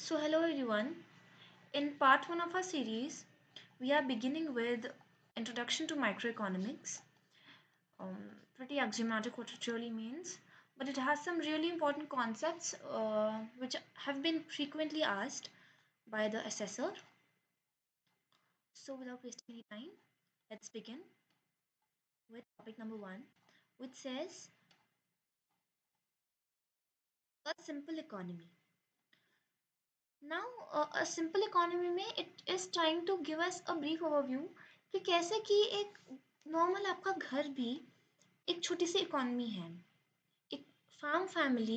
So, hello everyone. In part 1 of our series, we are beginning with Introduction to Microeconomics. Pretty axiomatic what it really means, but it has some really important concepts which have been frequently asked by the assessor. So, without wasting any time, let's begin with topic number 1, which says a simple economy. Now, a simple economy में it is trying to give us a brief overview कि कैसे कि एक normal आपका घर भी एक छोटी सी इकोनॉमी है. एक फार्म फैमिली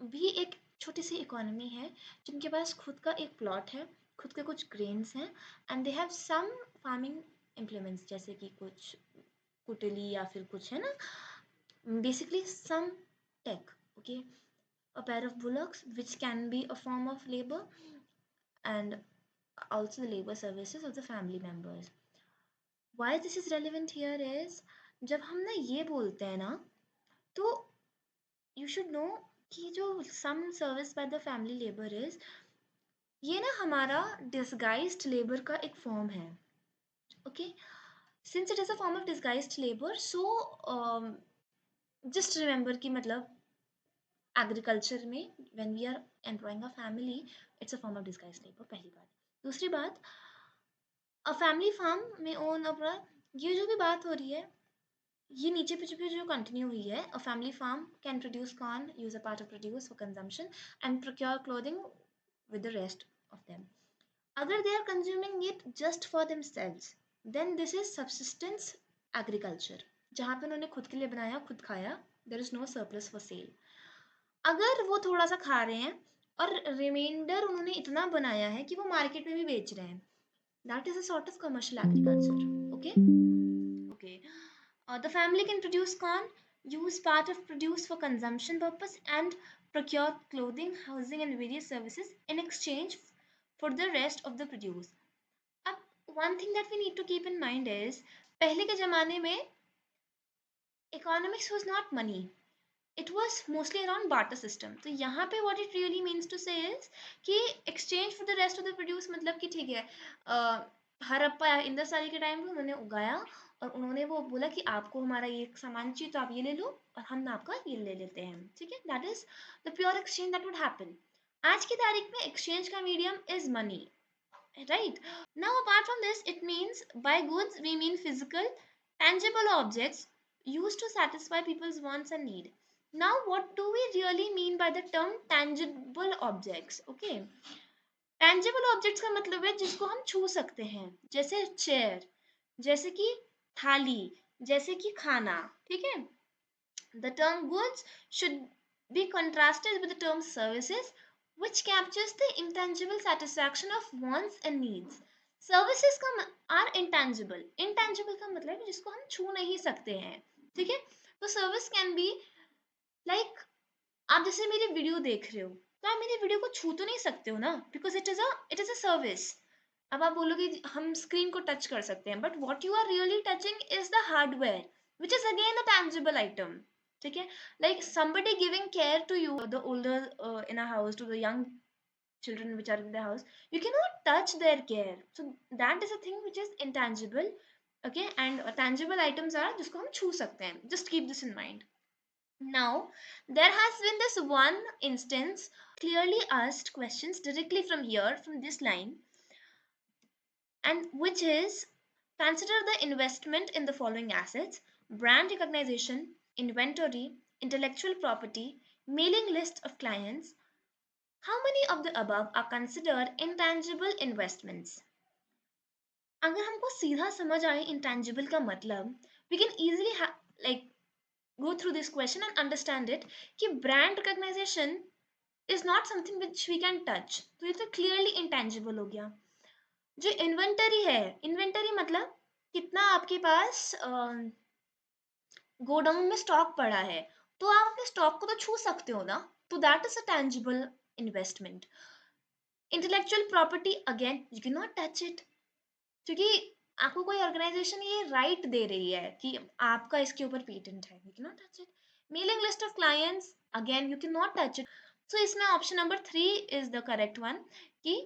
भी एक छोटी सी इकोनॉमी है जिनके पास खुद का एक प्लॉट है, खुद के कुछ ग्रेन्स हैं and they have some farming implements जैसे कि कुछ कुटिली या फिर कुछ है ना, basically some tech. Okay, a pair of bullocks which can be a form of labor and also the labor services of the family members. Why this is relevant here is जब हम ना ये बोलते हैं ना तो you should know कि जो some service by the family labor is ये ना हमारा disguised labor का एक form है. Okay, since it is a form of disguised labor, so just remember कि मतलब एग्रीकल्चर में when we are employing a family it's a form of disguise labour. पहली बात. दूसरी बात, अ फैमिली फार्म में ओन अपना ये जो भी बात हो रही है ये नीचे पीछे पे जो कंटिन्यू हुई है. A family farm can produce corn, use a part of produce for consumption and procure clothing with the rest of them. अगर they are consuming it just for themselves then this is subsistence agriculture, जहाँ पे उन्होंने खुद के लिए बनाया, खुद खाया. There is no surplus for sale. अगर वो थोड़ा सा खा रहे हैं और रिमाइंडर उन्होंने इतना बनाया है कि वो मार्केट में भी बेच रहे हैं, that is a sort of commercial agriculture. Okay okay. The family can produce corn, use part of produce for consumption purpose, and procure clothing, housing, and various services in exchange for the rest of the produce. अब one thing that we need to keep in mind is पहले के ज़माने में economics was not money. It was mostly around barter system. तो यहाँ पे what it really means to say is कि exchange for the rest of the produce मतलब कि ठीक है, हड़प्पा या इंदस वैली के टाइम पे उन्होंने उगाया और उन्होंने वो बोला कि आपको हमारा ये सामान चाहिए तो आप ये ले लो और हम आपका ये ले लेते हैं. ठीक है, that is the pure exchange that would happen. आज की तारीख में एक्सचेंज का medium is money, right? Now apart from this, it means by goods we mean physical tangible objects used to satisfy people's wants and need. Now what do we really mean by the term tangible objects? Okay, tangible objects का मतलब है जिसको हम छू सकते हैं, जैसे chair, जैसे कि थाली, जैसे कि खाना. ठीक है, the term goods should be contrasted with the term services, which captures the intangible satisfaction of wants and needs. Services का are intangible. Intangible का मतलब है जिसको हम छू नहीं सकते हैं. ठीक है, तो सर्विस कैन बी लाइक आप जैसे मेरी वीडियो देख रहे हो तो आप मेरी वीडियो को छू तो नहीं सकते हो ना, because it is a service. अब आप बोलोगे हम स्क्रीन को टच कर सकते हैं, but what you are really touching is the hardware which is again a tangible item. ठीक है, like somebody giving care to you, the older in a house, to the young children which are in the house, you cannot touch their care, so that is a thing which is intangible. Okay, and tangible items are जिसको हम छू सकते हैं. Just keep this in mind. Now there has been this one instance clearly asked questions directly from here, from this line, and which is consider the investment in the following assets: brand recognition, inventory, intellectual property, mailing list of clients. How many of the above are considered intangible investments? अगर हमको सीधा समझ आए intangible का मतलब, we can easily like go through this question and understand it कि brand recognition is not something which we can touch, तो ये तो clearly intangible हो गया. जो इन्वेंटरी है, इन्वेंटरी मतलब कितना आपके पास गोडाउन में स्टॉक पड़ा है, तो आप अपने स्टॉक को तो छू सकते हो ना, तो that is a tangible investment. Intellectual property again you can not touch it, क्योंकि आपको कोई ऑर्गेनाइजेशन ये राइट दे रही है कि आपका इसके ऊपर पेटेंट है, you can not touch it. Mailing list of clients again you can not touch it. So इसमें option number 3 is the correct one कि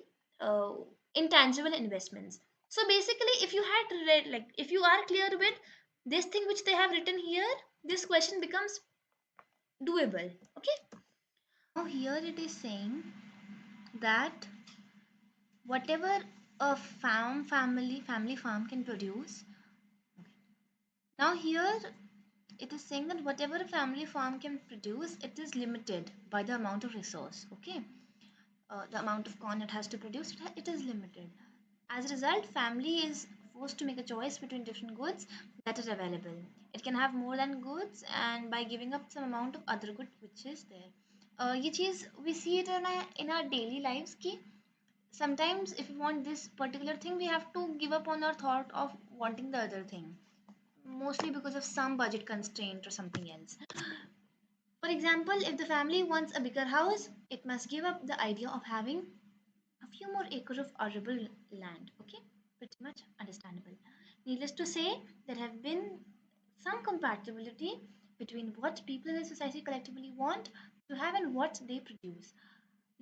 intangible investments. So basically if you had read, like if you are clear with this thing which they have written here, this question becomes doable. Okay, now here it is saying that whatever a family farm can produce. Now here it is saying that whatever a family farm can produce, it is limited by the amount of resource. Okay, the amount of corn it has to produce, it is limited. As a result, family is forced to make a choice between different goods that are available. It can have more than goods, and by giving up some amount of other good which is there. ये चीज़ we see it in our daily lives कि sometimes if we want this particular thing, we have to give up on our thought of wanting the other thing, mostly because of some budget constraint or something else. For example, if the family wants a bigger house, it must give up the idea of having a few more acres of arable land. Okay, pretty much understandable. Needless to say, there have been some compatibility between what people in the society collectively want to have and what they produce.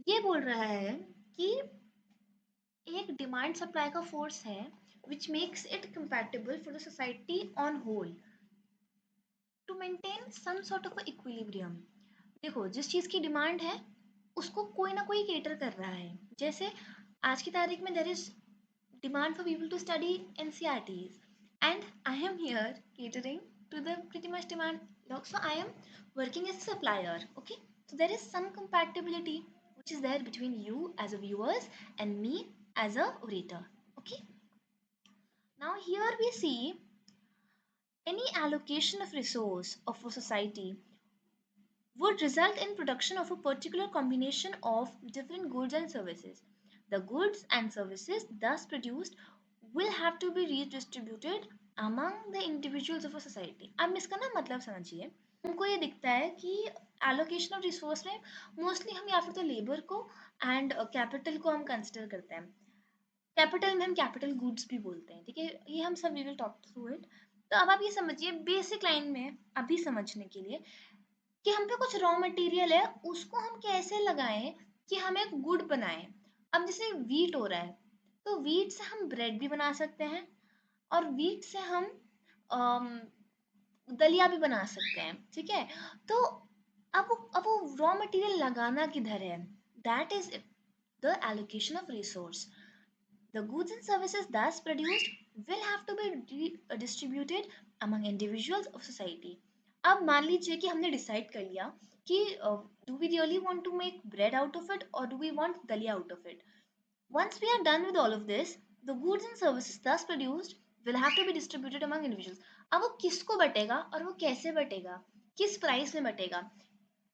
ये बोल रहा है कि एक demand supply का force है which makes it compatible for the society on whole to maintain some sort of a equilibrium. देखो जिस चीज़ की डिमांड है उसको कोई ना कोई केटर कर रहा है. जैसे आज की तारीख में there is demand for people to study NCRTs, and I am here catering to the pretty much demand. So I am working as a supplier. Okay, so there is some compatibility which is there between you as a viewers and me as a orator. Okay, now here we see any allocation of resource of a society would result in production of a particular combination of different goods and services. The goods and services thus produced will have to be redistributed among the individuals of a society. अब इसका ना मतलब समझिए, हमको ये दिखता है कि allocation of resource में मोस्टली हम या फिर तो लेबर को एंड कैपिटल को हम कंसिडर करते हैं. कैपिटल में हम कैपिटल गुड्स भी बोलते हैं. ठीक है, ये हम सब we will talk through it. तो अब आप ये समझिए बेसिक लाइन में अभी समझने के लिए कि हम पे कुछ रॉ मटेरियल है, उसको हम कैसे लगाएं कि हम एक गुड बनाएं. अब जैसे वीट हो रहा है, तो वीट से हम ब्रेड भी बना सकते हैं और वीट से हम अम, दलिया भी बना सकते हैं. ठीक है, तो अब वो रॉ मटेरियल लगाना किधर है, that is the allocation of resource. The goods and services thus produced will have to be distributed among individuals of society. अब मान लीजिए कि हमने डिसाइड कर लिया कि do we really want to make bread out of it or do we want dalia out of it. Once we are done with all of this, the goods and services thus produced will have to be distributed among individuals. अब वो किसको बटेगा और वो कैसे बटेगा, किस price में बटेगा.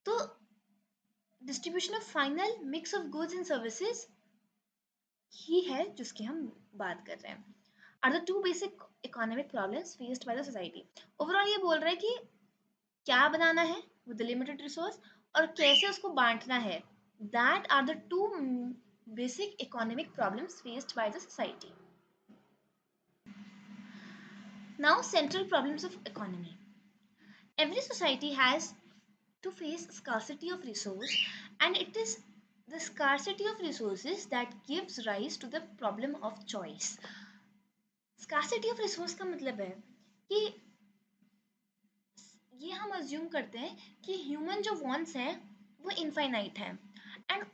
तो distribution of final mix of goods and services ही है जिसकी हम बात कर रहे हैं. Are the two basic economic problems faced by the society. Overall ये बोल रहा है कि क्या बनाना है विद द लिमिटेड रिसोर्स और कैसे उसको बांटना है. That are the two basic economic problems faced by the society. Now central problems of economy. Every society has to face scarcity of resource, and it is the scarcity of resources that gives rise to the problem of choice. Scarcity of resource का मतलब है कि ये हम assume करते हैं कि human जो वॉन्ट्स हैं वो इनफाइनाइट है एंड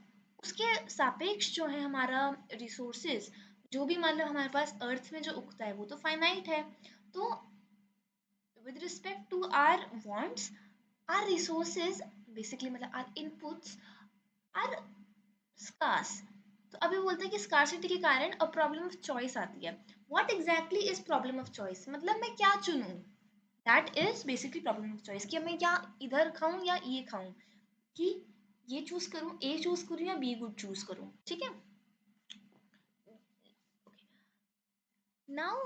उसके सापेक्ष जो है हमारा रिसोर्सेज, जो भी मतलब हमारे पास अर्थ में जो उगता है वो तो फाइनाइट है. तो with respect to our wants, our resources basically मतलब our inputs are scarce. तो अभी बोलते हैं कि scarcity के कारण a problem of choice आती है. What exactly is problem of choice? मतलब मैं क्या चुनूं? That is basically problem of choice. कि मैं क्या इधर खाऊं या ये खाऊं, कि ये चूज करूं, A चूज करूं या B गुड चूज करूं. ठीक है. Now,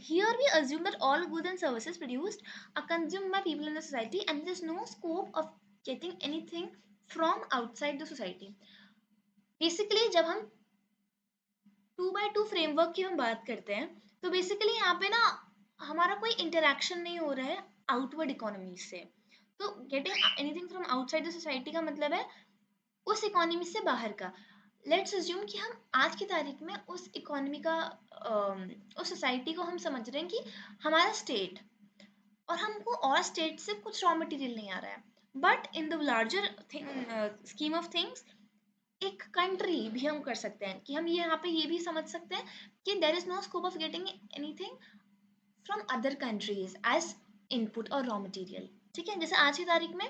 here we assume that all goods and services produced are consumed by people in the society and there is no scope of getting anything from outside the society. Basically, जब हम 2x2 framework की हम बात करते हैं तो basically यहाँ पे ना हमारा कोई इंटरेक्शन नहीं हो रहा है आउटवर्ड इकोनॉमी से. तो getting anything from outside the society का मतलब है उस इकोनॉमी से बाहर का। लेट्स अज्यूम कि हम आज की तारीख में उस इकोनॉमी का उस सोसाइटी को हम समझ रहे हैं कि हमारा स्टेट, और हमको और स्टेट से कुछ रॉ मटेरियल नहीं आ रहा है, but in the larger scheme of things एक कंट्री भी हम कर सकते हैं, कि हम ये यहाँ पे ये भी समझ सकते हैं कि there is no scope of getting anything from other countries as input और रॉ मटेरियल। ठीक है, जैसे आज की तारीख में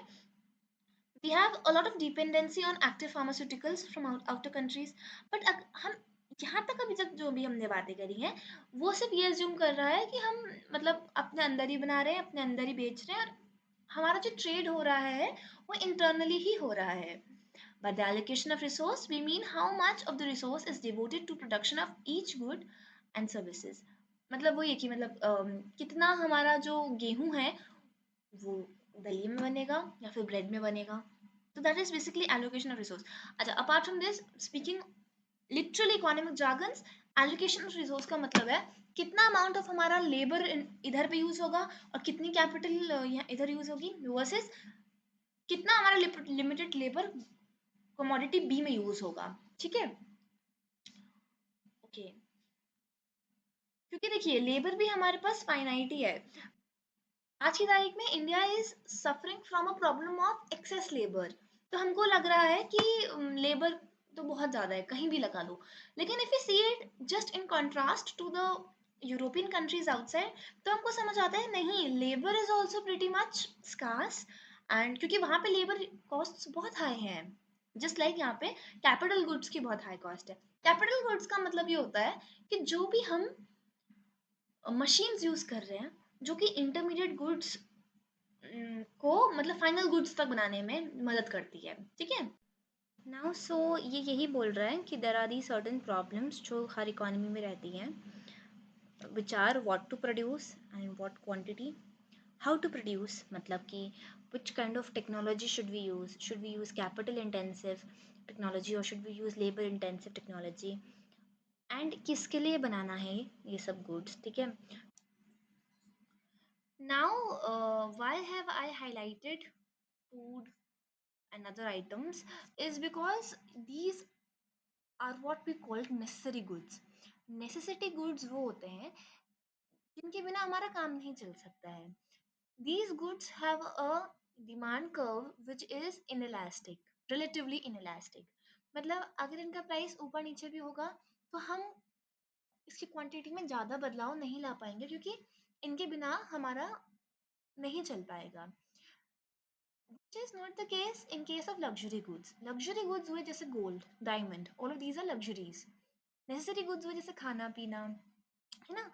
we have a lot of dependency on active pharmaceuticals from outer countries, but हम यहाँ तक अभी तक जो भी हमने बातें करी हैं वो सिर्फ ये अज्यूम कर रहा है कि हम मतलब अपने अंदर ही बना रहे हैं, अपने अंदर ही बेच रहे हैं, और हमारा जो ट्रेड हो रहा है वो इंटरनली ही हो रहा है। By the allocation of resource we mean how much of the resource is devoted to production of each good and services। मतलब वो ये कि मतलब कितना हमारा जो गेहूं है वो दलिए में बनेगा या फिर ब्रेड में बनेगा। तो that is basically allocation of resource. अच्छा, apart from this, speaking literally economic jargons, allocation of resource का मतलब है कितना अमाउंट ऑफ हमारा लेबर इधर पे यूज होगा और कितनी कैपिटल इधर यूज होगी, वर्सेस कितना हमारा लिमिटेड लेबर कमोडिटी बी में यूज होगा। ठीक है, ओके, क्योंकि देखिए लेबर भी हमारे पास फाइनाइट ही है। आज की तारीख में India is suffering from a problem of excess labour. तो हमको लग रहा है कि लेबर तो बहुत ज़्यादा है, कहीं भी लगा लो, लेकिन if you see it just in contrast to the European countries outside, तो हमको समझ आता है नहीं, labour is also pretty much scarce. And क्योंकि वहाँ पे लेबर कॉस्ट बहुत हाई हैं, जस्ट लाइक यहाँ पे कैपिटल गुड्स की बहुत हाई कॉस्ट है। कैपिटल गुड्स का मतलब ये होता है कि जो भी हम मशीन्स यूज कर रहे हैं जो कि इंटरमीडिएट गुड्स को मतलब फाइनल गुड्स तक बनाने में मदद करती है। ठीक है, नाउ सो ये यही बोल रहा है कि there are the certain problems जो हर इकोनॉमी में रहती हैं, which are what to produce and what quantity, how to produce मतलब कि which kind of technology should we use capital intensive technology और should we use labour intensive technology, and किसके लिए बनाना है ये सब गुड्स। ठीक है, now why have I highlighted food and other items is because these are what we call necessary goods। necessity goods वो होते हैं जिनके बिना हमारा काम नहीं चल सकता है। these goods have a demand curve which is inelastic, relatively inelastic। मतलब अगर इनका प्राइस ऊपर नीचे भी होगा तो हम इसकी क्वांटिटी में ज़्यादा बदलाव नहीं ला पाएंगे, क्योंकि इनके बिना हमारा नहीं चल पाएगा। Which is not the case in case of luxury goods। luxury goods हुए जैसे gold, diamond, all of these are luxuries। necessary goods हुए जैसे खाना पीना, है ना।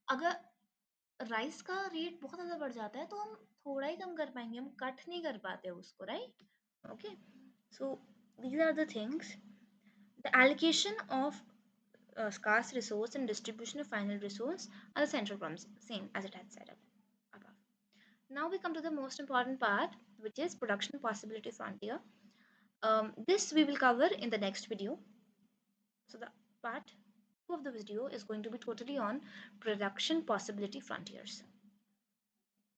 अगर राइस का रेट बहुत ज़्यादा बढ़ जाता है तो हम थोड़ा ही कम कर पाएंगे, हम कट नहीं कर पाते उसको, right. Okay, so these are the things, the allocation of scarce resource and distribution of final resource are the central problems, same as it had said above. Now we come to the most important part, which is production possibility frontier. This we will cover in the next video. So the part 2 of the video is going to be totally on production possibility frontiers.